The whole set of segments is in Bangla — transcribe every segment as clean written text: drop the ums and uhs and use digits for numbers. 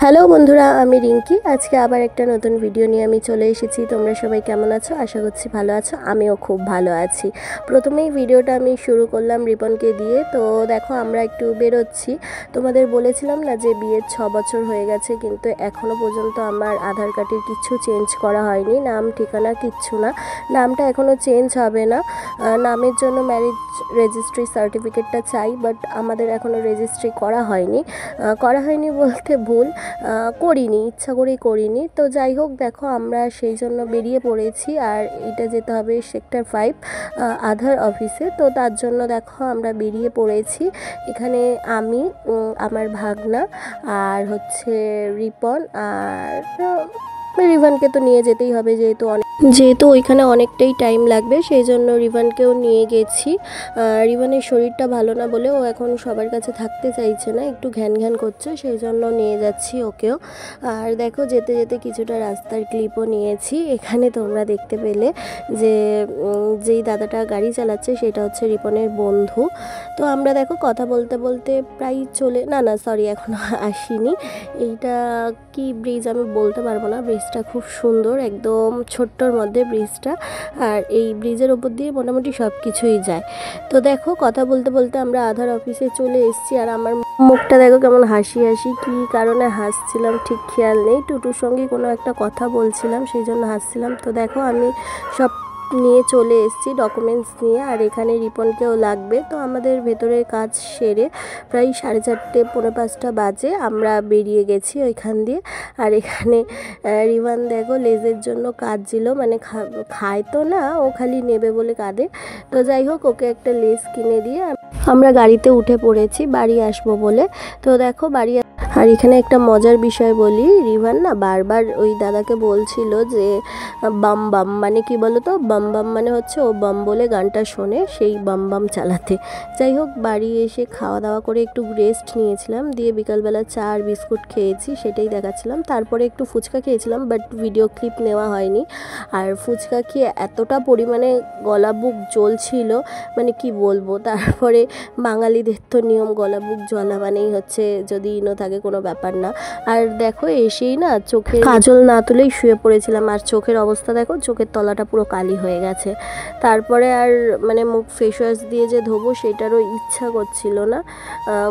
হ্যালো বন্ধুরা, আমি রিঙ্কি। আজকে আবার একটা নতুন ভিডিও নিয়ে আমি চলে এসেছি। তোমরা সবাই কেমন আছো? আশা করছি ভালো আছো। আমিও খুব ভালো আছি। প্রথমেই ভিডিওটা আমি শুরু করলাম রিপনকে দিয়ে। তো দেখো, আমরা একটু বেরোচ্ছি। তোমাদের বলেছিলাম না যে বিয়ের 6 বছর হয়ে গেছে, কিন্তু এখনও পর্যন্ত আমার আধার কার্ডের কিচ্ছু চেঞ্জ করা হয়নি। নাম ঠিকানা কিচ্ছু না, নামটা এখনও চেঞ্জ হবে না। নামের জন্য ম্যারেজ রেজিস্ট্রি সার্টিফিকেটটা চাই, বাট আমাদের এখনও রেজিস্ট্রি করা হয়নি বলতে ভুল, করিনি, ইচ্ছা করেই করিনি। তো যাই হোক, দেখো আমরা সেই জন্য বেরিয়ে পড়েছি। আর এটা যেতে হবে সেক্টর 5 আধার অফিসে। তো তার জন্য দেখো আমরা বেরিয়ে পড়েছি। এখানে আমি, আমার ভাগনা, আর হচ্ছে রিপন, আর রিভানকে তো নিয়ে যেতেই হবে, যেহেতু ওইখানে অনেকটাই টাইম লাগবে, সেই জন্য রিভানকেও নিয়ে গেছি। রিভানের শরীরটা ভালো না বলে ও এখন সবার কাছে থাকতে চাইছে না, একটু ঘ্যান ঘ্যান করছে, সেই জন্য নিয়ে যাচ্ছি ওকেও। আর দেখো, যেতে যেতে কিছুটা রাস্তার ক্লিপও নিয়েছি। এখানে তোমরা দেখতে পেলে যে যেই দাদাটা গাড়ি চালাচ্ছে সেটা হচ্ছে রিপনের বন্ধু। তো আমরা দেখো কথা বলতে বলতে প্রায় সরি, এখনও আসিনি। এইটা কি ব্রিজ আমি বলতে পারবো না। ব্রিজটা খুব সুন্দর, একদম ছোট্টর মধ্যে ব্রিজটা। আর এই ব্রিজের ওপর দিয়ে মোটামুটি সব কিছুই যায়। তো দেখো, কথা বলতে বলতে আমরা আধার অফিসে চলে এসেছি। আর আমার মুখটা দেখো কেমন হাসি হাসি, কী কারণে হাসছিলাম ঠিক খেয়াল নেই। টুটুর সঙ্গে কোনো একটা কথা বলছিলাম, সেই জন্য হাসছিলাম। তো দেখো, আমি সব নিয়ে চলে এসেছি, ডকুমেন্টস নিয়ে। আর এখানে রিপনকেও লাগবে। তো আমাদের ভেতরের কাজ সেরে প্রায় 4:30 পৌনে 5টা বাজে আমরা বেরিয়ে গেছি ওইখান দিয়ে। আর এখানে রিভান দেখো লেজের জন্য কাঁদছিল, মানে খায় তো না, ও খালি নেবে বলে কাঁদে। তো যাই হোক, ওকে একটা লেজ কিনে দিয়ে আমরা গাড়িতে উঠে পড়েছি বাড়ি আসবো বলে। তো দেখো আর এখানে একটা মজার বিষয় বলি, রিভান না বারবার ওই দাদাকে বলছিল যে বাম বাম মানে কি বলো তো, বাম বাম মানে হচ্ছে ও বাম বলে গানটা শোনে, সেই বাম বাম চালাতে। যাই হোক, বাড়ি এসে খাওয়া দাওয়া করে একটু রেস্ট নিয়েছিলাম, দিয়ে বিকালবেলা চা আর বিস্কুট খেয়েছি, সেটাই দেখাচ্ছিলাম। তারপরে একটু ফুচকা খেয়েছিলাম, বাট ভিডিও ক্লিপ নেওয়া হয়নি। আর ফুচকা খেয়ে এতটা পরিমাণে গলা বুক জ্বলছিল, মানে কি বলবো। তারপরে বাঙালিদের তো নিয়ম, গলা বুক জ্বলা মানেই হচ্ছে যদি ইনো থাকে কোনো ব্যাপার না। আর দেখো, এসেই না চোখে কাজল না তুলেই শুয়ে পড়েছিলাম। আর চোখের অবস্থা দেখো, চোখের তলাটা পুরো কালি হয়ে গেছে। তারপরে আর মানে মুখ ফেস ওয়াশ দিয়ে যে ধোবো সেটারও ইচ্ছা করছিল না,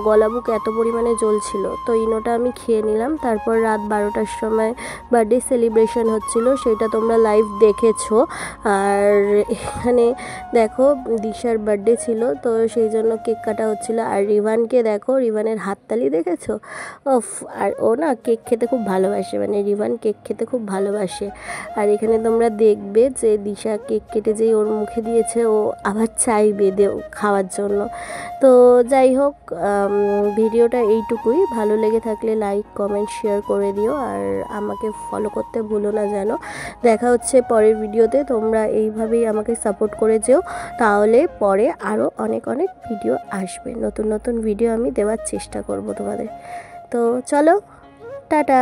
গলা বুক এত পরিমাণে জ্বলছিল। তো ইনোটা আমি খেয়ে নিলাম। তারপর রাত 12টার সময় বার্থডে সেলিব্রেশন হচ্ছিল, সেটা তোমরা লাইভ দেখেছো। আর এখানে দেখো, দিশার বার্থডে ছিল, তো সেই জন্য কেক কাটা হচ্ছিল। আর রিভানকে দেখো, রিভানের হাততালি দেখেছো? ওফ! আর ও না কেক খেতে খুব ভালোবাসে, মানে রিভান কেক খেতে খুব ভালোবাসে। আর এখানে তোমরা দেখবে যে দিশা কেক কেটে যেই ওর মুখে দিয়েছে, ও আবার চাইবে খাওয়ার জন্য। তো যাই হোক, ভিডিওটা এইটুকুই। ভালো লেগে থাকলে লাইক কমেন্ট শেয়ার করে দিও, আর আমাকে ফলো করতে ভুলো না যেন। দেখা হচ্ছে পরের ভিডিওতে। তোমরা এইভাবেই আমাকে সাপোর্ট করে যেও, তাহলে পরে আরও অনেক অনেক ভিডিও আসবে। নতুন নতুন ভিডিও আমি দেওয়ার চেষ্টা করব তোমাদের। তো চলো, টাটা।